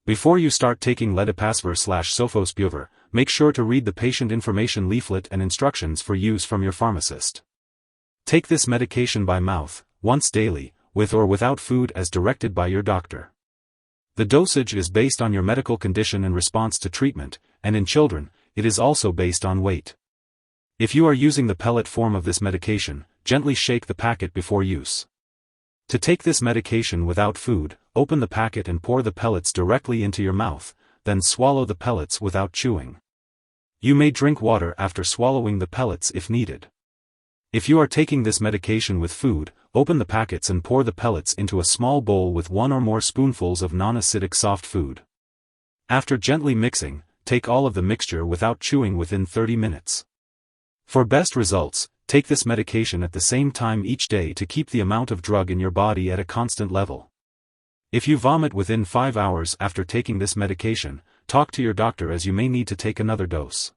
Before you start taking Ledipasvir-Sofosbuvir, make sure to read the patient information leaflet and instructions for use from your pharmacist. Take this medication by mouth, once daily, with or without food as directed by your doctor. The dosage is based on your medical condition and response to treatment, and in children, it is also based on weight. If you are using the pellet form of this medication, gently shake the packet before use. To take this medication without food, open the packet and pour the pellets directly into your mouth, then swallow the pellets without chewing. You may drink water after swallowing the pellets if needed. If you are taking this medication with food, open the packets and pour the pellets into a small bowl with 1 or more spoonfuls of non-acidic soft food. After gently mixing, take all of the mixture without chewing within 30 minutes. For best results, take this medication at the same time each day to keep the amount of drug in your body at a constant level. If you vomit within 5 hours after taking this medication, talk to your doctor as you may need to take another dose.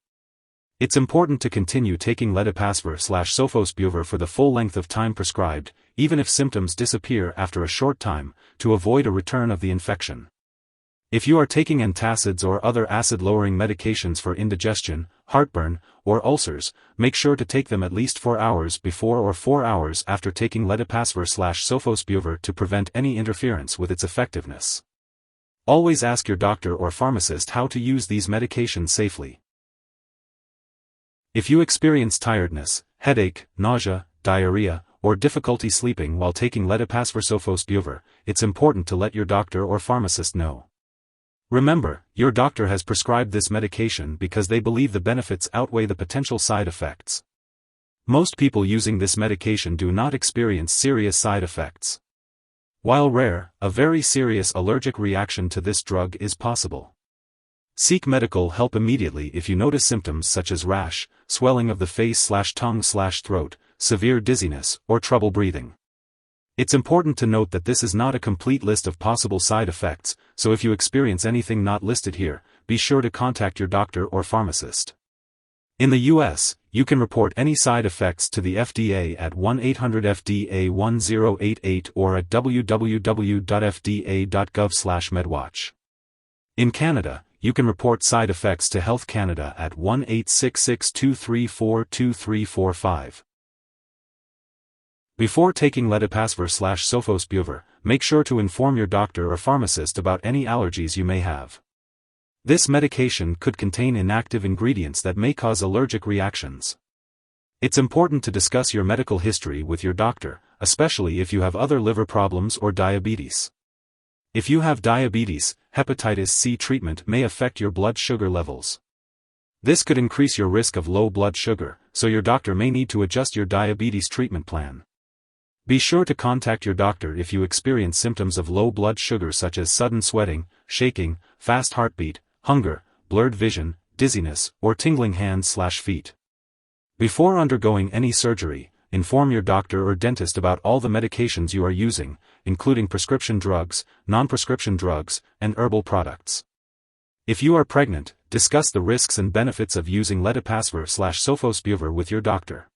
It's important to continue taking Ledipasvir-Sofosbuvir for the full length of time prescribed, even if symptoms disappear after a short time, to avoid a return of the infection. If you are taking antacids or other acid-lowering medications for indigestion, heartburn, or ulcers, make sure to take them at least 4 hours before or 4 hours after taking Ledipasvir-Sofosbuvir to prevent any interference with its effectiveness. Always ask your doctor or pharmacist how to use these medications safely. If you experience tiredness, headache, nausea, diarrhea, or difficulty sleeping while taking Ledipasvir-Sofosbuvir, it's important to let your doctor or pharmacist know. Remember, your doctor has prescribed this medication because they believe the benefits outweigh the potential side effects. Most people using this medication do not experience serious side effects. While rare, a very serious allergic reaction to this drug is possible. Seek medical help immediately if you notice symptoms such as rash, swelling of the face/tongue/throat, severe dizziness, or trouble breathing. It's important to note that this is not a complete list of possible side effects, so if you experience anything not listed here, be sure to contact your doctor or pharmacist. In the US, you can report any side effects to the FDA at 1-800-FDA-1088 or at www.fda.gov/medwatch. In Canada, you can report side effects to Health Canada at 1-866-234-2345. Before taking Ledipasvir-Sofosbuvir, make sure to inform your doctor or pharmacist about any allergies you may have. This medication could contain inactive ingredients that may cause allergic reactions. It's important to discuss your medical history with your doctor, especially if you have other liver problems or diabetes. If you have diabetes, hepatitis C treatment may affect your blood sugar levels. This could increase your risk of low blood sugar, so your doctor may need to adjust your diabetes treatment plan. Be sure to contact your doctor if you experience symptoms of low blood sugar such as sudden sweating, shaking, fast heartbeat, hunger, blurred vision, dizziness, or tingling hands/feet. Before undergoing any surgery, inform your doctor or dentist about all the medications you are using, including prescription drugs, non-prescription drugs, and herbal products. If you are pregnant, discuss the risks and benefits of using Ledipasvir-Sofosbuvir with your doctor.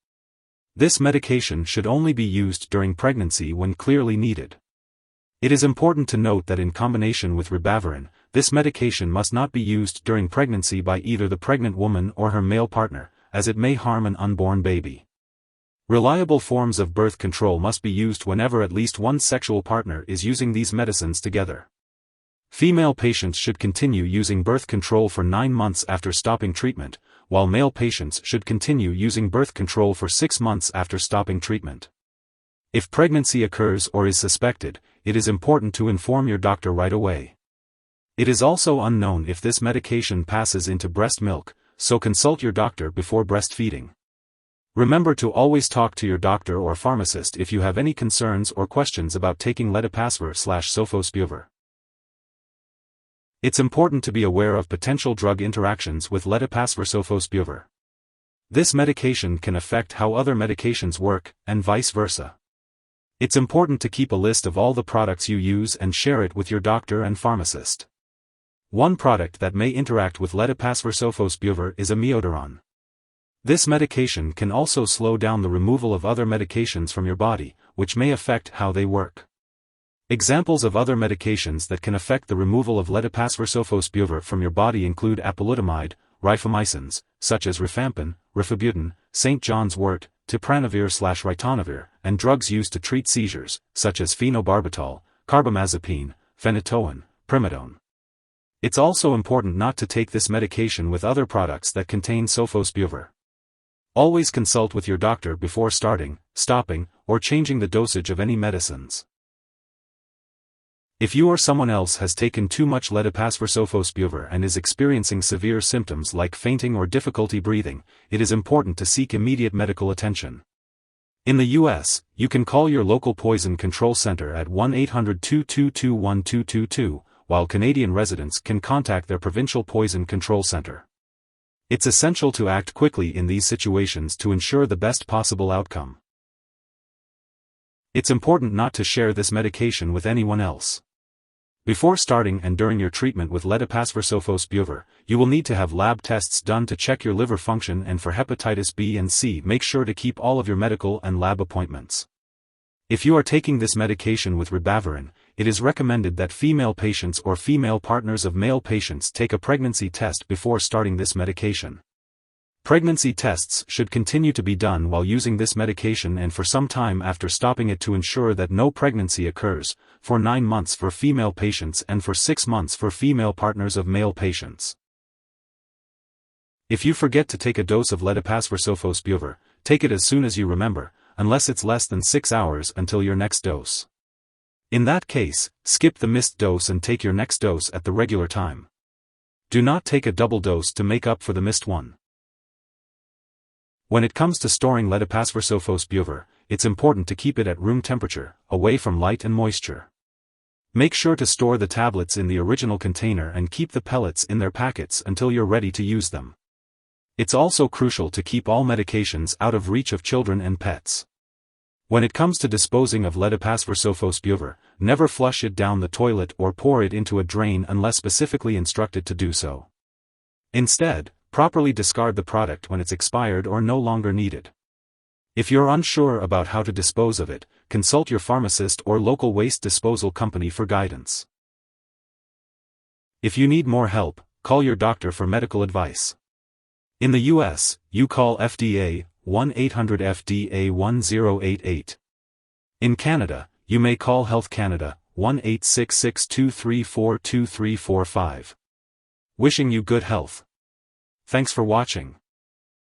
This medication should only be used during pregnancy when clearly needed. It is important to note that in combination with ribavirin, this medication must not be used during pregnancy by either the pregnant woman or her male partner, as it may harm an unborn baby. Reliable forms of birth control must be used whenever at least one sexual partner is using these medicines together. Female patients should continue using birth control for 9 months after stopping treatment, while male patients should continue using birth control for 6 months after stopping treatment. If pregnancy occurs or is suspected, it is important to inform your doctor right away. It is also unknown if this medication passes into breast milk, so consult your doctor before breastfeeding. Remember to always talk to your doctor or pharmacist if you have any concerns or questions about taking Ledipasvir-Sofosbuvir. It's important to be aware of potential drug interactions with Ledipasvir-Sofosbuvir. This medication can affect how other medications work, and vice versa. It's important to keep a list of all the products you use and share it with your doctor and pharmacist. One product that may interact with Ledipasvir-Sofosbuvir is amiodarone. This medication can also slow down the removal of other medications from your body, which may affect how they work. Examples of other medications that can affect the removal of Ledipasvir-Sofosbuvir from your body include apalutamide, rifamycins, such as rifampin, rifabutin, St. John's wort, tipranavir/ritonavir, and drugs used to treat seizures, such as phenobarbital, carbamazepine, phenytoin, primidone. It's also important not to take this medication with other products that contain sofosbuvir. Always consult with your doctor before starting, stopping, or changing the dosage of any medicines. If you or someone else has taken too much Ledipasvir-Sofosbuvir and is experiencing severe symptoms like fainting or difficulty breathing, it is important to seek immediate medical attention. In the U.S., you can call your local poison control center at 1-800-222-1222, while Canadian residents can contact their provincial poison control center. It's essential to act quickly in these situations to ensure the best possible outcome. It's important not to share this medication with anyone else. Before starting and during your treatment with Ledipasvir-Sofosbuvir, you will need to have lab tests done to check your liver function, and for hepatitis B and C, make sure to keep all of your medical and lab appointments. If you are taking this medication with ribavirin, it is recommended that female patients or female partners of male patients take a pregnancy test before starting this medication. Pregnancy tests should continue to be done while using this medication and for some time after stopping it to ensure that no pregnancy occurs, for 9 months for female patients and for 6 months for female partners of male patients. If you forget to take a dose of Ledipasvir-Sofosbuvir, take it as soon as you remember, unless it's less than 6 hours until your next dose. In that case, skip the missed dose and take your next dose at the regular time. Do not take a double dose to make up for the missed one. When it comes to storing Ledipasvir-Sofosbuvir, it's important to keep it at room temperature, away from light and moisture. Make sure to store the tablets in the original container and keep the pellets in their packets until you're ready to use them. It's also crucial to keep all medications out of reach of children and pets. When it comes to disposing of Ledipasvir-Sofosbuvir, never flush it down the toilet or pour it into a drain unless specifically instructed to do so. Instead, properly discard the product when it's expired or no longer needed. If you're unsure about how to dispose of it, consult your pharmacist or local waste disposal company for guidance. If you need more help, call your doctor for medical advice. In the U.S., you call FDA, 1-800-FDA-1088. In Canada, you may call Health Canada, 1-866-234-2345. Wishing you good health. Thanks for watching.